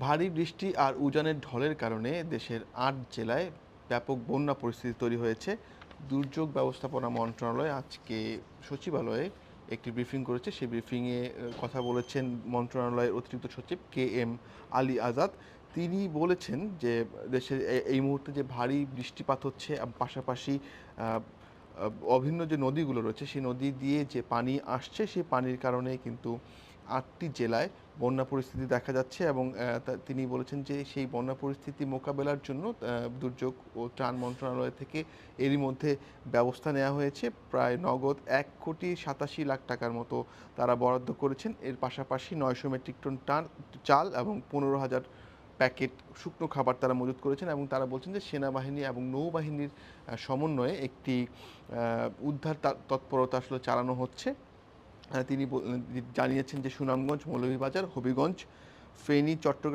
ভারী বৃষ্টি আর উজানের ঢলের কারণে দেশের ৮ জেলায় ব্যাপক বন্যা পরিস্থিতি তৈরি হয়েছে। দুর্যোগ ব্যবস্থাপনা মন্ত্রণালয় আজকে সচিবালয়ে একটি ব্রিফিং করেছে। সেই ব্রিফিংয়ে কথা বলেছেন মন্ত্রণালয়ের অতিরিক্ত সচিব KM আলী আজাদ। তিনি বলেছেন যে দেশের এই মুহূর্তে যে ভারী বৃষ্টিপাত হচ্ছে, পাশাপাশি আ আ অভিন্ন যে নদীগুলো রয়েছে সেই নদী দিয়ে যে পানি আসছে সেই পানির কারণে কিন্তু ৮টি জেলায় বন্যা পরিস্থিতি দেখা যাচ্ছে এবং তিনি বলেছেন যে সেই বন্যা পরিস্থিতি মোকাবেলার জন্য দুর্যোগ ও ত্রাণ মন্ত্রণালয় থেকে এরই মধ্যে ব্যবস্থা নেওয়া হয়েছে। প্রায় নগদ ১,৮৭,০০,০০০ টাকার মতো তারা বরাদ্দ করেছেন। এর পাশাপাশি ৯০০ মেট্রিক টন চাল এবং ১৫,০০০ প্যাকেট শুকনো খাবার তারা মজুত করেছেন এবং তারা বলছেন যে সেনাবাহিনী এবং নৌবাহিনীর সমন্বয়ে একটি উদ্ধার তৎপরতা আসলে চালানো হচ্ছে। তিনি জানিয়েছেন যে সুনামগঞ্জ, মৌলভীবাজার, হবিগঞ্জ, ফেনী, চট্টগ্রাম